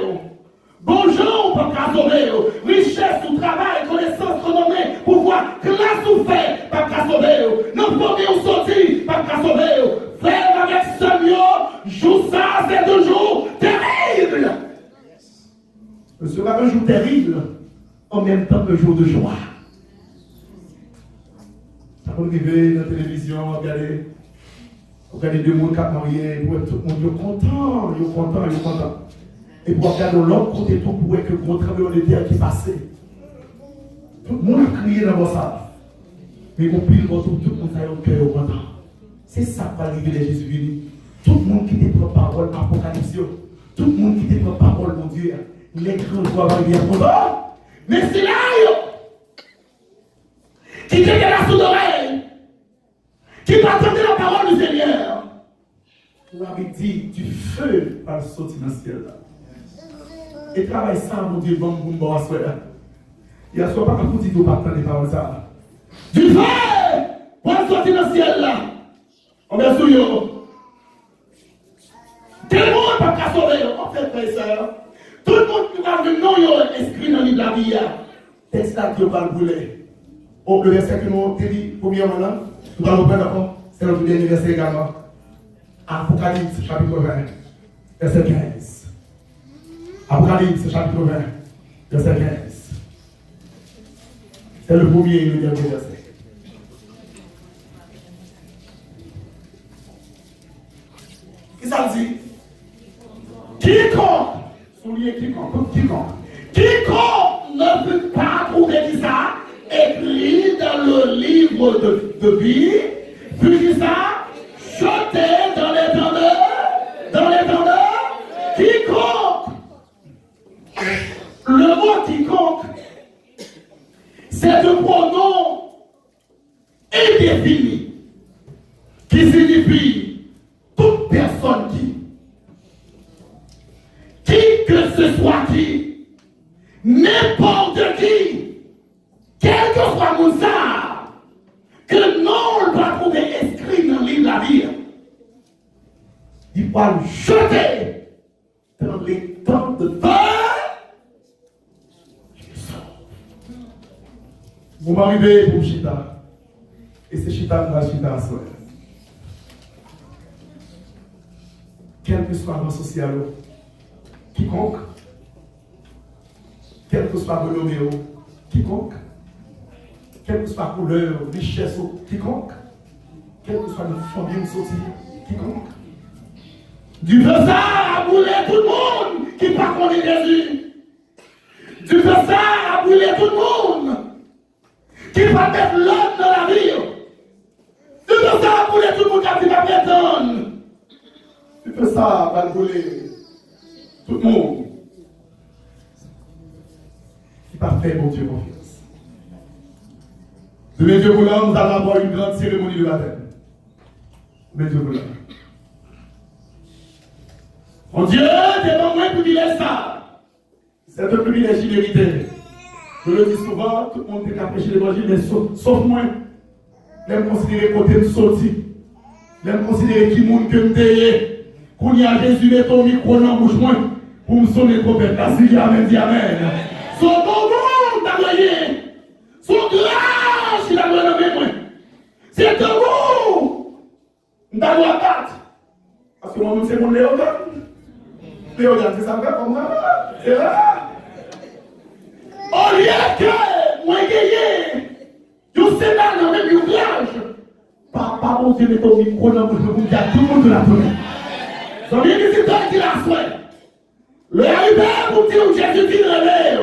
Bon gens va te sauver. Richesse ou travail, connaissance, renommée, pouvoir, classe ou fait, va te sauver. Non, pour ou sortir, va te sauver. Faire avec ce mieux, joue ça, c'est 2 jours terribles. Ce sera un jour terrible, en même temps un jour de joie. Ça peut arriver dans la télévision, regarder 2 mots qui sont mariés, pour tout le monde content. Et pour regarder de l'autre côté, tout pour que le tremblement de terre qui passait. Tout le monde a crié dans vos salles. Mais on pile autour, tout le monde a eu un cœur content. C'est ça qui va arriver les Jésus-Christ. Tout le monde qui te prend parole, Apocalypse. Tout le monde qui te prend parole, mon Dieu. Les grands doivent arriver à content. Mais c'est là, qui te la sous l'oreille, qui va entendre la parole du Seigneur. Vous avez dit du feu par sortir dans le ciel. Et travaille ça, mon Dieu, bon, à soi. Il y a soit pas pour dire pas entendre les paroles ça. Du feu pour sortir dans le ciel là. On va sur yo. Tout le monde va pas sauver, en fait, frère et sœur. Tout le monde qui va venir, non, yo, inscrit dans le livre de la vie. Texte là qui va le brûler. Oh, le verset que nous avons dit, premièrement, nous allons prendre encore, c'est notre dernier verset également. Apocalypse, chapitre 20, verset 15. Apocalypse, chapitre 20, verset 15. C'est le premier et le dernier verset. Qu'est-ce que ça dit? Quiconque ne peut pas trouver ça écrit dans le livre de vie, puis ça jeté dans les tendeurs, quiconque. Le mot quiconque, c'est un pronom indéfini qui signifie toute personne qui que ce soit qui, n'importe qui, quel que soit mon ça, que non on va trouver inscrit dans le livre de la vie, il va le jeter dans les temps de feu. Vous m'arrivez pour Chita, et c'est Chita qui va Chita à soi. Quel que soit le social, quiconque, quel que soit le nommé, quiconque, quelle que soit la couleur, richesse, quiconque, quelle que soit la famille sortie, quiconque. Du feu ça a brûlé tout le monde qui pas connaît Jésus. Du feu ça a brûlé tout le monde qui va mettre l'homme dans la vie. Du feu ça a brûlé tout le monde qui va prétendre. Du feu ça va brûler tout le monde qui va faire mon Dieu confiance. Demain Dieu voulant, nous allons avoir une grande cérémonie de baptême. Demain Dieu voulant. Mon Dieu, t'es pas moins privilège ça. C'est un privilège mérité. Je le dis souvent, tout le monde peut prêcher l'évangile, mais sauf moi. L'aime considérer côté de sortie. L'aime considérer qui monde que m'deye. Quand il y a Jésus, met ton micro dans la bouche moi pour me sonner prophète. Là, si amen, dis amen. Son bon monde t'a gagné. Son grâce, il a gagné moi. C'est un bon. M't'a doit battre. Parce que moi, c'est mon Léodan. Léodan, c'est ça comme moi. C'est vrai. Au lieu que moi gagné, je sais pas dans le même village. Papa, mon Dieu, met ton micro dans la bouche pour dire tout le monde de la tournée. Son bien visiteur qui l'a souhaité. Le arrivé pour dire Jésus dit réveille.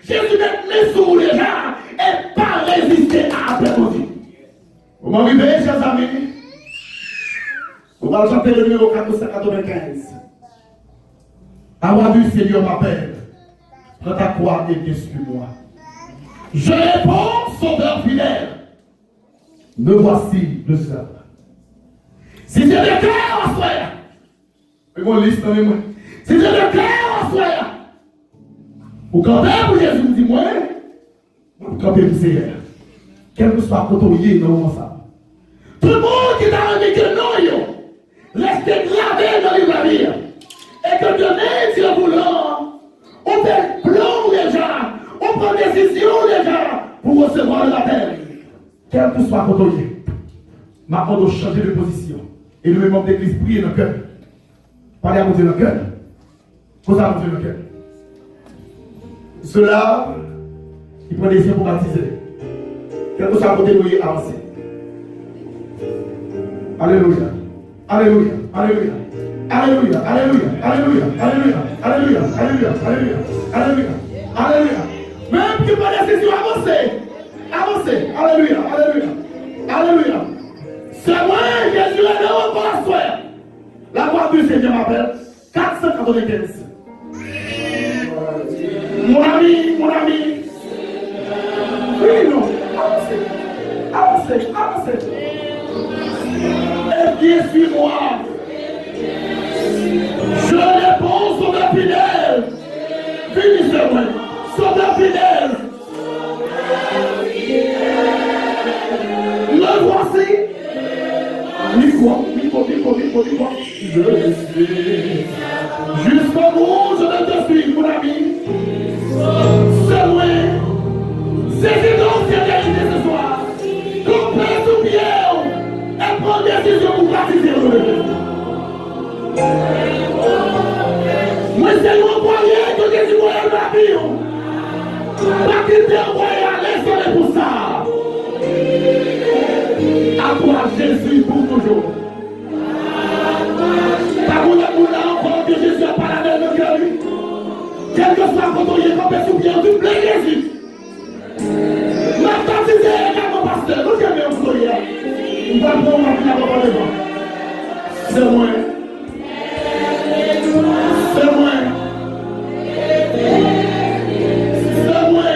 Jésus met sous déjà et pas résister à après mon Dieu. Vous m'arrivez, chers amis. Vous allez chanter le numéro 495. Avoir vu Seigneur m'appelle. Prends ta croix et viens sur moi. Je réponds, sauveur fidèle. Me voici le seul. Si j'ai le cœur en soi, et mon liste, moi. Si j'ai le cœur en soi, vous campez pour Jésus, vous dites moi, vous campez pour Seigneur. Quel que soit côté dans le monde ça. Tout le monde qui t'a dit que non, restez gravé dans les navires. Et que demain, Dieu voulant, on fait plan déjà, on prend décision déjà pour recevoir le baptême. Quel que soit côté, maintenant de changer de position. Et le même d'église prier dans le cœur. Parlez à mon Dieu dans le cœur. Posez à mon Dieu dans le cœur. Cela, il prend des yeux pour baptiser. Quel que soit côté, nous avancer. Alléluia. Alléluia. Alléluia. Alléluia. Alléluia. Alléluia. Alléluia. Alléluia. Alléluia. Alléluia. Alléluia. Alléluia. Même qui prend des décisions, avancez. Avancez. Alléluia. Alléluia. Alléluia. C'est moi, Jésus est là pour la soirée. La voix du Seigneur m'appelle 495. Mon ami, mon ami. Oui, non. Avancez. Avancez. Avancez. Et viens sur moi. Je réponds, sauveur fidèle. Finissez-moi. Sauveur fidèle. Le voici. Dis-moi. Je le suis. Jusqu'au bout, je ne te suis, mon ami. C'est moi. C'est donc cette vérité ce soir. Comprends tout bien et prends décision pour baptiser le. Moi, c'est mon moyen que Jésus voyait la vie. Pas qu'il te envoie à l'aise sur les pouces. toi, Jésus, pour toujours. Pas pour le monde encore que Jésus a pas la même que lui. Quel que soit quand on y est campé sous bien, tu plais Jésus. Maintenant, tu sais, également, pasteur, nous sommes bien pour toi. On va prendre ma vie à votre devant. C'est moi. C'est moi. C'est moi.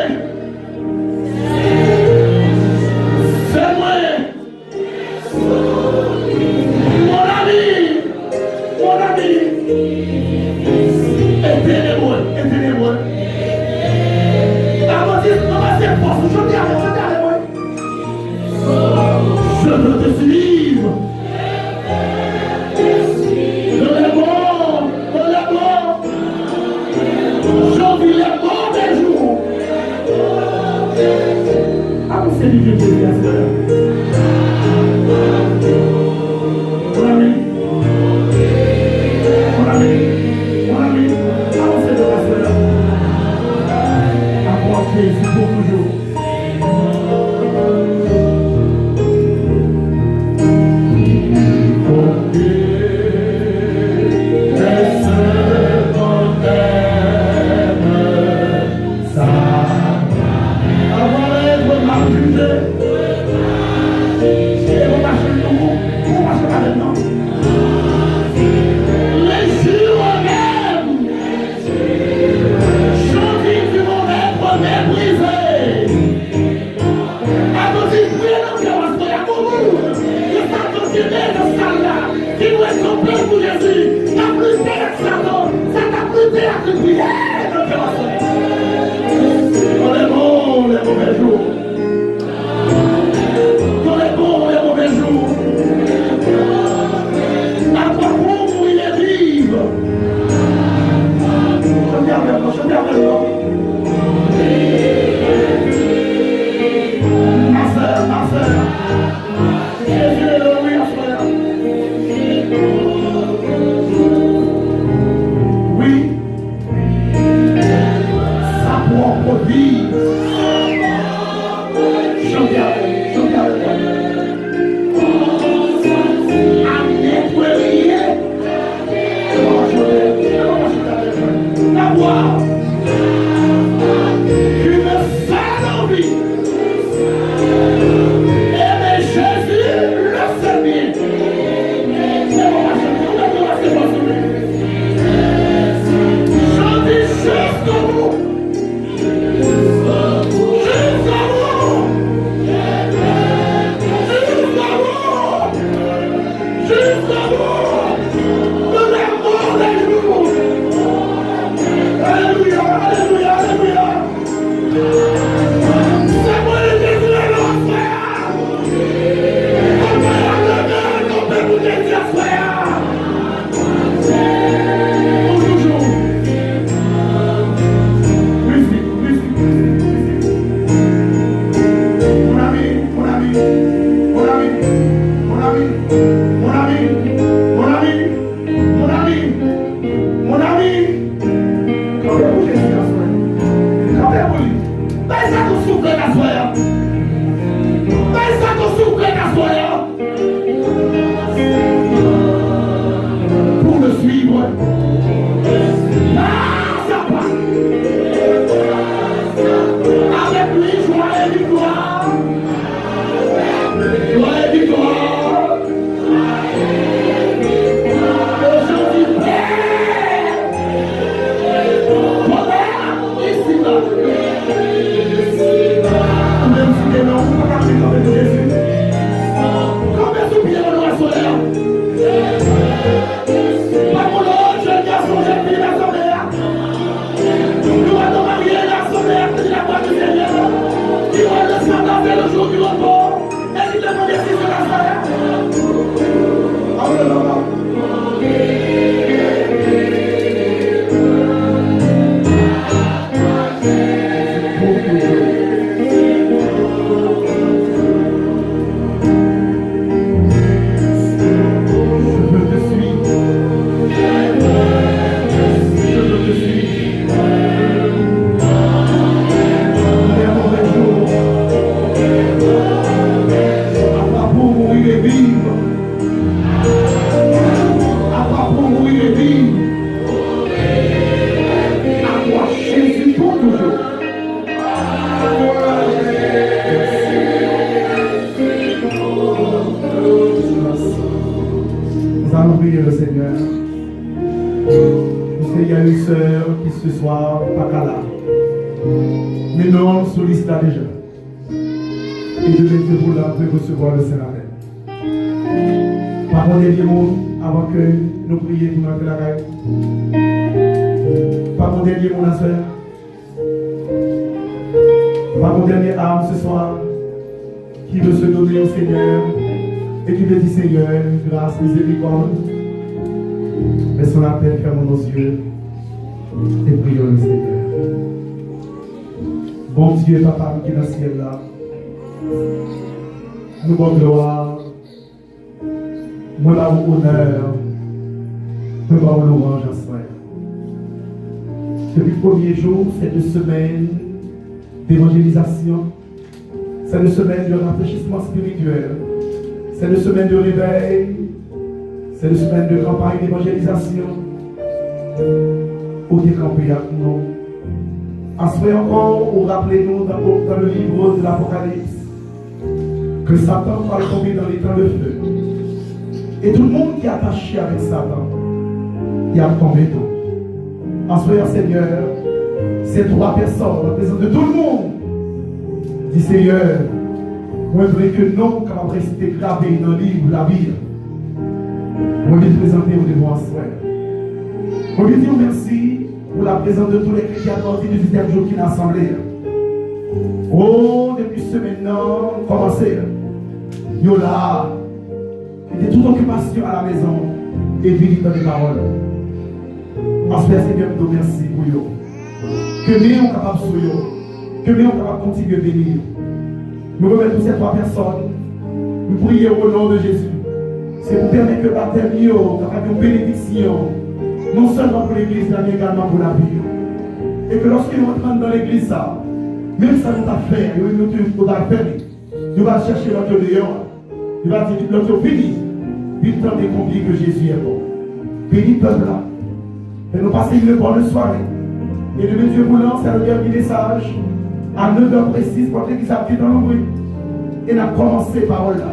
C'est moi. Mon ami. Mon ami. Éteignez-moi. Éteignez-moi. Avant de dire, non, c'est force. Je dis à moi. Je veux te suivre. Je l'ai bon. Je vis les mauvais jours. Ah, vous savez que Jésus a fait. Mon ami. Mon ami. Mon ami. Ah, vous savez que Jésus a fait. À moi, Jésus pour toujours. qu'il y a une sœur qui ce soir pas là. Mais non, sous liste là déjà. Et de Dieu pour là, peut recevoir le Saint-Amen. Par mon dernier mot, avant que nous prions pour notre la caille. Par mon dernier mot, la sœur. Par mon dernier âme ce soir, qui veut se donner au Seigneur et qui veut dire Seigneur, grâce, miséricorde. Mais son appel, fermons nos yeux et prions le Seigneur. Bon Dieu, Papa, qui est dans le ciel là, nous bonne gloire, nous avons honneur, nous avons louange à soi. Depuis le premier jour, cette semaine d'évangélisation, c'est une semaine de rafraîchissement spirituel, c'est une semaine de réveil, c'est une semaine de campagne d'évangélisation. Où décamper avec nous. Ensuite encore, vous rappelez-nous dans le livre de l'Apocalypse que Satan va tomber dans les temps de feu. Et tout le monde qui est attaché avec Satan, il a tombé tout. Ensuite, Seigneur, ces trois personnes, en présence de tout le monde, dit Seigneur, moi je voudrais que nous, capables de rester gravés dans le livre de la Bible, moi je vais présenter au devant Seigneur. Moi je dis merci pour la présence de tous les chrétiens du 18e jour qui est assemblé. Oh, depuis ce maintenant, commencez. Yo là, il était toute occupation à la maison et vivre dans les paroles. Ensuite, Seigneur, nous merci pour vous. Que nous sommes capables de sourire, que nous sommes capables de continuer à bénir. Nous remettons ces trois personnes, nous prions au nom de Jésus. C'est pour permettre que le baptême soit une bénédiction, non seulement pour l'église, mais également pour la vie. Et que lorsque nous entrons dans l'église, même si ça nous a fait, nous a fait, nous allons chercher notre dehors. Nous allons dire notre béni. Puis nous allons combien que Jésus est bon. Béni peuple là. Et nous passons une bonne soirée. Et le Dieu voulant, c'est le dernier message à 9h précises pour l'église à pied dans le bruit. Et nous avons commencé par là.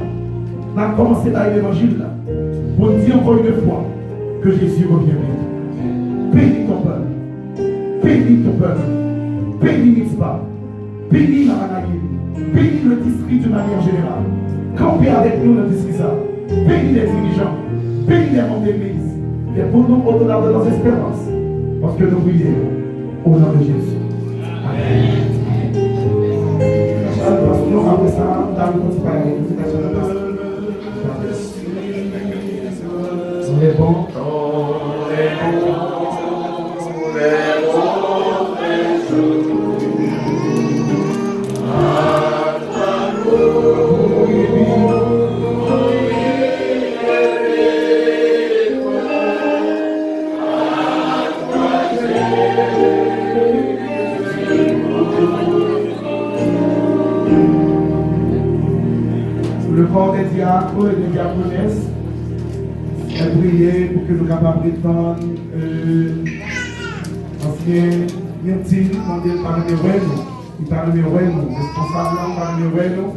Nous avons commencé par l'évangile là. Pour dire encore une fois que Jésus revient vite. Bénis ton peuple. Bénis ton peuple. Bénis Mitzpah. Bénis Maranaïm. Bénis le district de manière générale. Campez avec nous dans le district ça. Bénis les dirigeants. Bénis les membres d'église. Et pour nous au-delà de nos espérances. Parce que nous prions au nom de Jésus. Amen. Nous après ça, nous allons continuer à on est bon. Le corps des diacres et des diaconesses est prié pour que nous soyons capables d'étendre ancien Myrtille, parmi nous, il parle de nous, responsable parmi nous,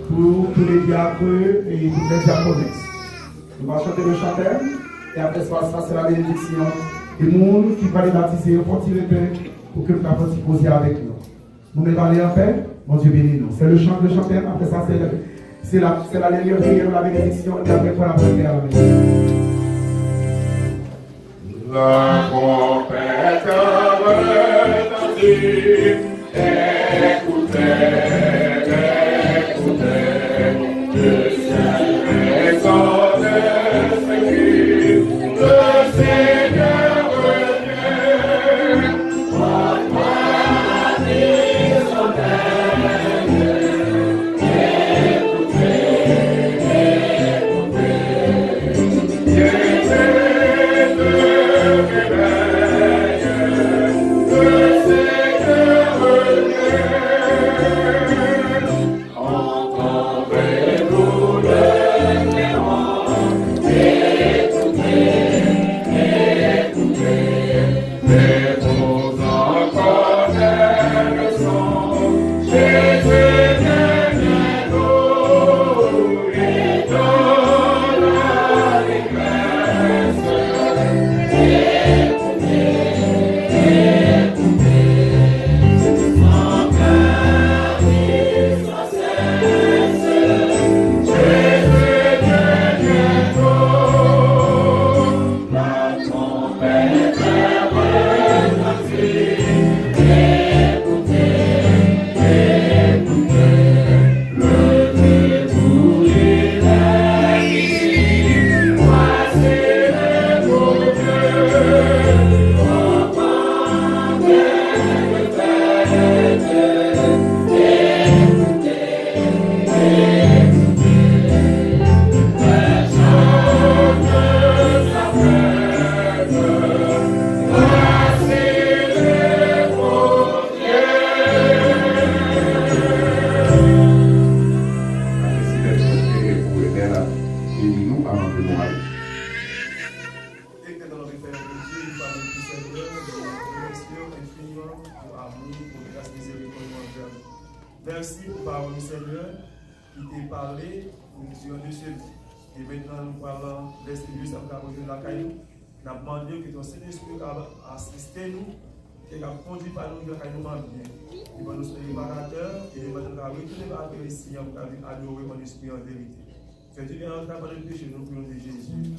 pour tous les diacres et toutes les diaconesses. Nous allons chanter le chanteur et après ça, c'est la bénédiction. Et nous qui va les baptiser, on continue pour que nous puissions poser avec nous. Nous allons aller en paix, mon Dieu bénis nous. C'est le chant de chanteur, après ça, c'est la dernière prière, la bénédiction, et après pour la prière à la maison. La trompette retentit, écoutez, le ciel résonne ses cris, le Seigneur revient, porte-moi la vie son écoutez, Merci pour parole du Seigneur qui t'a parlé sur un seul. Et maintenant, nous parlons d'esprit ça va poser la caillou. Nous avons demandé que ton Saint-Esprit assiste nous, et va conduire par nous dans la caillou bien. Il va nous faire réparateur et il va nous retourner par les signes pour adorer mon esprit en vérité. Fais du bien en train de péché, nous prions de Jésus.